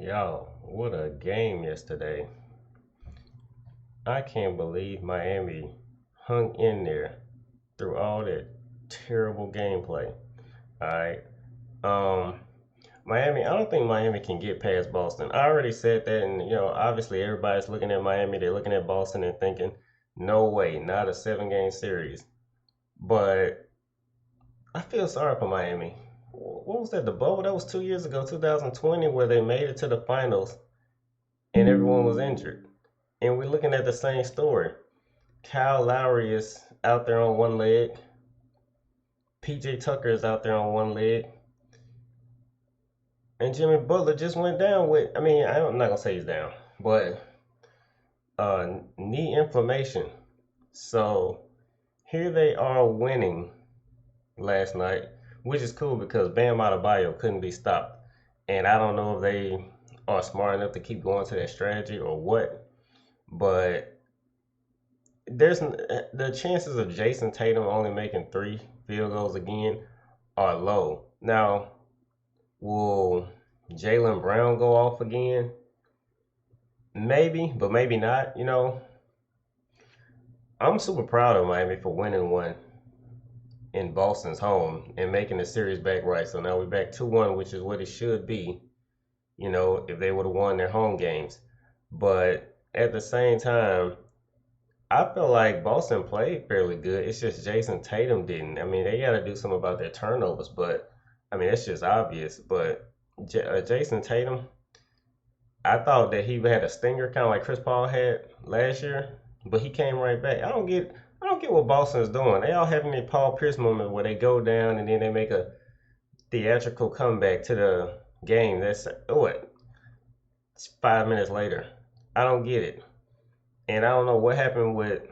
Y'all, what a game yesterday. I can't believe Miami hung in there through all that terrible gameplay. Alright. Um Miami, I don't think Miami can get past Boston. I already said that, and obviously everybody's looking at Miami, they're looking at Boston and thinking, no way, not a 7 game series. But I feel sorry for Miami. What was that? The bubble? That was 2 years ago, 2020, where they made it to the finals and everyone was injured. And we're looking at the same story. Kyle Lowry is out there on one leg. PJ Tucker is out there on one leg. And Jimmy Butler just went down with, I'm not going to say he's down, but knee inflammation. So here they are winning last night, which is cool because Bam Adebayo couldn't be stopped. And I don't know if they are smart enough to keep going to that strategy or what, but there's the chances of Jason Tatum only making 3 field goals again are low. Now, will Jalen Brown go off again? Maybe, but maybe not. I'm super proud of Miami for winning one in Boston's home and making the series back right. So now we're back 2-1, which is what it should be, if they would have won their home games. But at the same time, I feel like Boston played fairly good. It's just Jason Tatum didn't. They got to do something about their turnovers, but it's just obvious. But Jason Tatum, I thought that he had a stinger, kind of like Chris Paul had last year, but he came right back. I don't get what Boston's doing. They all having a Paul Pierce moment where they go down and then they make a theatrical comeback to the game. That's what, it's 5 minutes later. I don't get it, and I don't know what happened with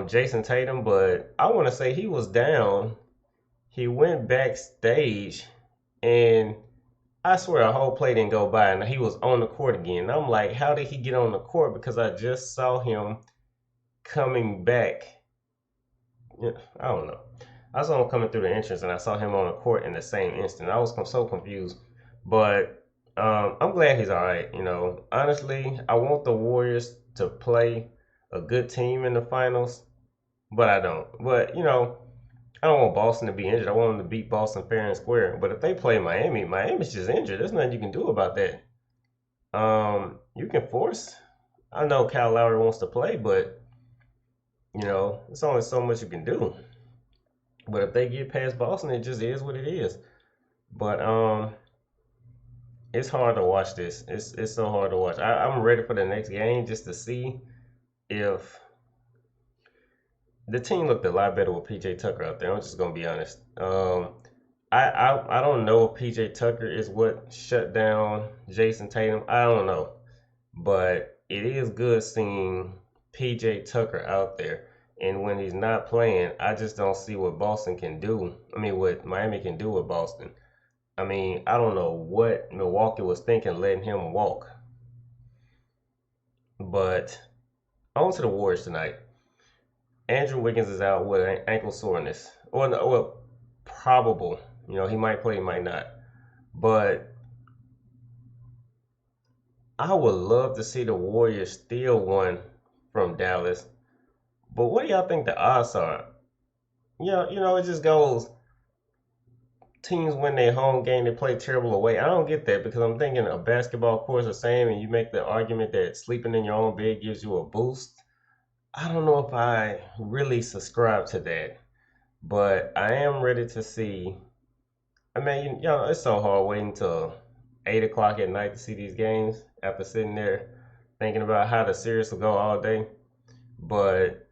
Jason Tatum, but I want to say he was down. He went backstage, and I swear a whole play didn't go by, and he was on the court again. And I'm like, how did he get on the court? Because I just saw him coming back. Yeah, I don't know. I saw him coming through the entrance, and I saw him on the court in the same instant. I was so confused, but I'm glad he's all right. Honestly, I want the Warriors to play a good team in the finals, but I don't. But I don't want Boston to be injured. I want them to beat Boston fair and square. But if they play Miami, Miami's just injured. There's nothing you can do about that. You can force. I know Kyle Lowry wants to play, but it's only so much you can do. But if they get past Boston, it just is what it is. But it's hard to watch this. It's so hard to watch. I'm ready for the next game just to see if the team looked a lot better with PJ Tucker out there. I'm just gonna be honest. I don't know if PJ Tucker is what shut down Jason Tatum. I don't know, but it is good seeing PJ Tucker out there. And when he's not playing, I just don't see what Boston can do. What Miami can do with Boston. I don't know what Milwaukee was thinking letting him walk. But on to the Warriors tonight. Andrew Wiggins is out with an ankle soreness. Or, no, well, probable. He might play, he might not. But I would love to see the Warriors steal one from Dallas. But what do y'all think the odds are? It just goes teams win their home game, they play terrible away. I don't get that because I'm thinking a basketball court is the same, and you make the argument that sleeping in your own bed gives you a boost. I don't know if I really subscribe to that, but I am ready to see. It's so hard waiting till 8 o'clock at night to see these games after sitting there thinking about how the series will go all day. But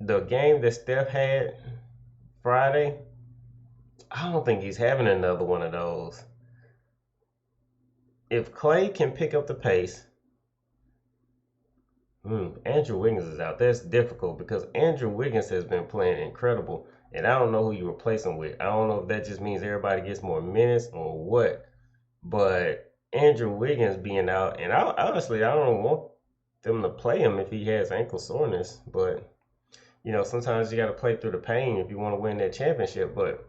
the game that Steph had Friday, I don't think he's having another one of those. If Clay can pick up the pace, Andrew Wiggins is out. That's difficult because Andrew Wiggins has been playing incredible, and I don't know who you replace him with. I don't know if that just means everybody gets more minutes or what. But Andrew Wiggins being out, and honestly, I don't want them to play him if he has ankle soreness. But sometimes you got to play through the pain if you want to win that championship. But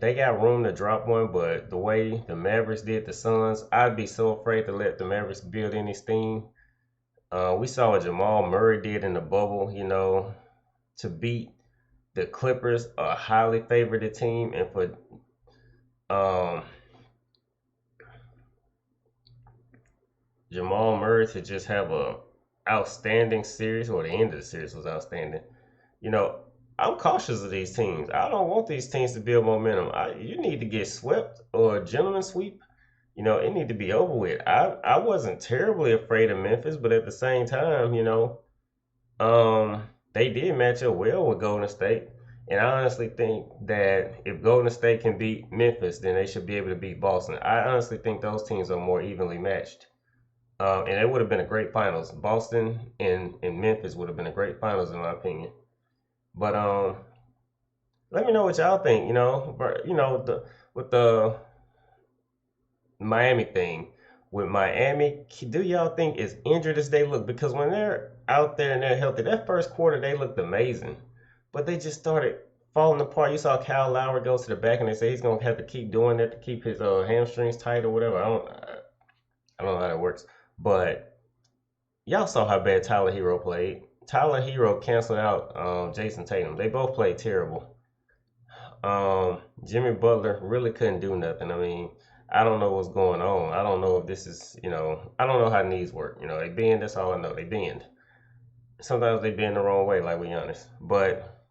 they got room to drop one, but the way the Mavericks did the Suns, I'd be so afraid to let the Mavericks build any steam. We saw what Jamal Murray did in the bubble, to beat the Clippers, a highly favored team, and for um, Jamal Murray to just have a outstanding series, or the end of the series was outstanding. You know, I'm cautious of these teams. I don't want these teams to build momentum. You need to get swept or a gentleman sweep. It need to be over with. I wasn't terribly afraid of Memphis, but at the same time, they did match up well with Golden State. And I honestly think that if Golden State can beat Memphis, then they should be able to beat Boston. I honestly think those teams are more evenly matched. And it would have been a great finals. Boston and Memphis would have been a great finals in my opinion. But let me know what y'all think. With the Miami thing. With Miami, do y'all think as injured as they look? Because when they're out there and they're healthy, that first quarter they looked amazing, but they just started falling apart. You saw Kyle Lowry go to the back, and they say he's gonna have to keep doing that to keep his hamstrings tight or whatever. I don't know how that works, but y'all saw how bad Tyler Hero played. Tyler Hero canceled out Jason Tatum. They both played terrible. Jimmy Butler really couldn't do nothing. I mean, I don't know what's going on. I don't know if this is, I don't know how knees work. They bend. That's all I know. They bend. Sometimes they bend the wrong way, like we honest. But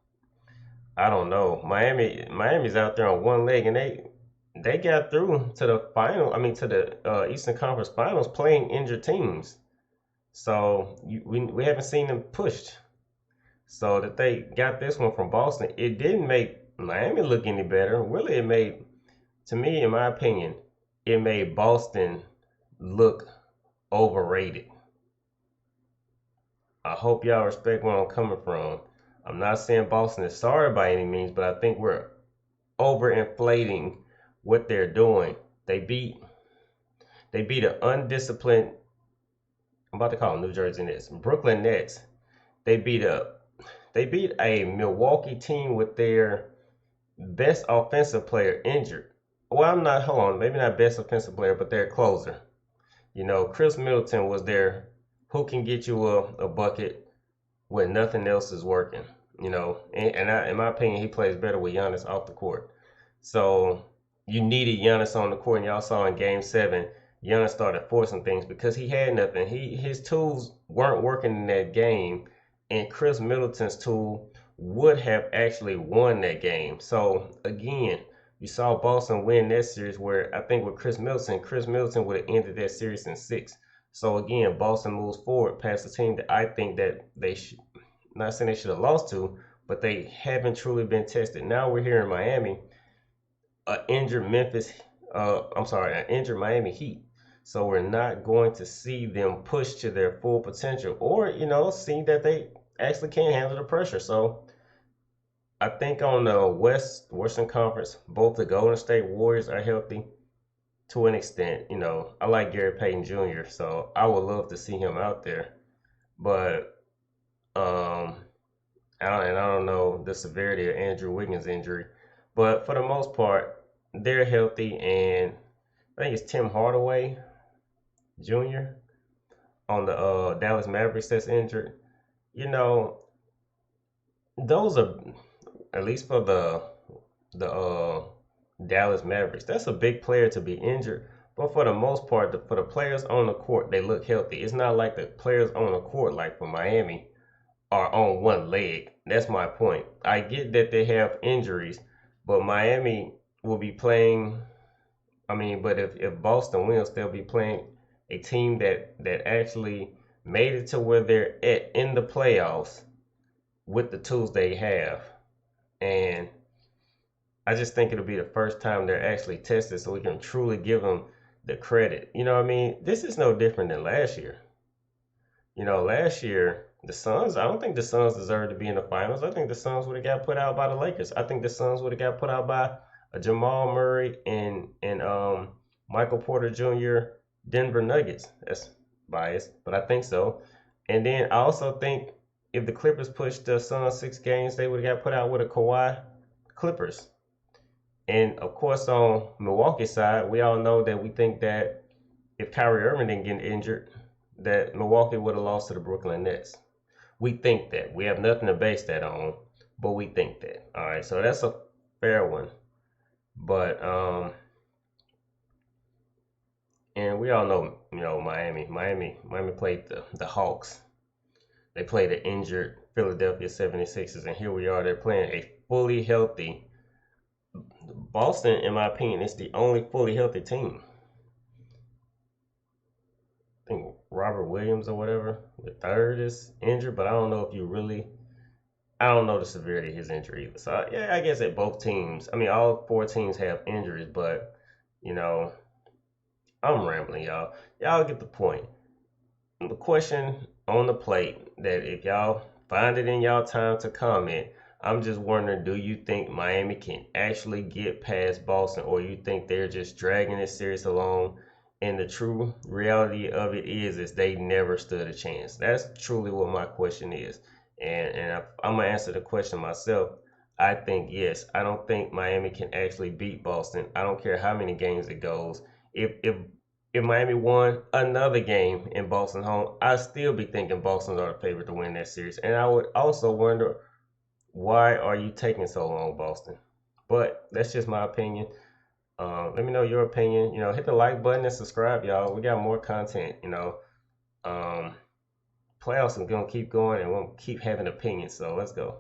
I don't know. Miami's out there on one leg, and they got through to the final. I mean, to the Eastern Conference Finals, playing injured teams. So we haven't seen them pushed. So that they got this one from Boston, it didn't make Miami look any better. Really, it made, to me, in my opinion, it made Boston look overrated. I hope y'all respect where I'm coming from. I'm not saying Boston is sorry by any means, but I think we're overinflating what they're doing. They beat an undisciplined, I'm about to call them New Jersey Nets, Brooklyn Nets. They beat a Milwaukee team with their best offensive player injured. Well, hold on, maybe not best offensive player, but their closer. Chris Middleton was there, who can get you a bucket when nothing else is working. In my opinion, he plays better with Giannis off the court. So you needed Giannis on the court, and y'all saw in Game 7, Giannis started forcing things because he had nothing. His tools weren't working in that game, and Chris Middleton's tool would have actually won that game. So again, you saw Boston win that series where I think with Chris Middleton would have ended that series in 6. So again, Boston moves forward past the team that I think that they should, not saying they should have lost to, but they haven't truly been tested. Now we're here in Miami, an injured Miami Heat. So we're not going to see them push to their full potential, or see that they actually can't handle the pressure. So I think on the Western Conference, both the Golden State Warriors are healthy to an extent. I like Gary Payton Jr., so I would love to see him out there. But I don't know the severity of Andrew Wiggins' injury, but for the most part, they're healthy, and I think it's Tim Hardaway Jr. on the Dallas Mavericks that's injured. Those are, at least for the Dallas Mavericks, that's a big player to be injured. But for the most part, for the players on the court, they look healthy. It's not like the players on the court, like for Miami, are on one leg. That's my point. I get that they have injuries, but Miami will be playing. I mean, but if Boston wins, they'll be playing a team that actually made it to where they're at in the playoffs with the tools they have. And I just think it'll be the first time they're actually tested so we can truly give them the credit. You know what I mean? This is no different than last year. Last year, the Suns, I don't think the Suns deserved to be in the finals. I think the Suns would have got put out by the Lakers. I think the Suns would have got put out by a Jamal Murray and Michael Porter Jr. Denver Nuggets. That's biased, but I think so. And then I also think if the Clippers pushed the Suns 6 games, they would have got put out with a Kawhi Clippers. And of course, on Milwaukee's side, we all know that we think that if Kyrie Irving didn't get injured, that Milwaukee would have lost to the Brooklyn Nets. We think that. We have nothing to base that on, but we think that. All right, so that's a fair one. But and we all know, Miami played the Hawks. They played the injured Philadelphia 76ers, and here we are. They're playing a fully healthy Boston. In my opinion, is the only fully healthy team. I think Robert Williams or whatever, the third, is injured, but I don't know if you really. I don't know the severity of his injury either. So yeah, I guess that both teams. I mean, all four teams have injuries, but you know, I'm rambling, y'all. Y'all get the point. The question on the plate that if y'all find it in y'all time to comment, I'm just wondering, do you think Miami can actually get past Boston, or you think they're just dragging this series along? And the true reality of it is they never stood a chance. That's truly what my question is. And I'm gonna answer the question myself. I think yes. I don't think Miami can actually beat Boston. I don't care how many games it goes. If Miami won another game in Boston home, I'd still be thinking Boston's are the favorite to win that series. And I would also wonder, why are you taking so long, Boston? But that's just my opinion. Let me know your opinion. Hit the like button and subscribe, y'all. We got more content. Um, Playoffs are gonna keep going, and we'll keep having opinions. So let's go.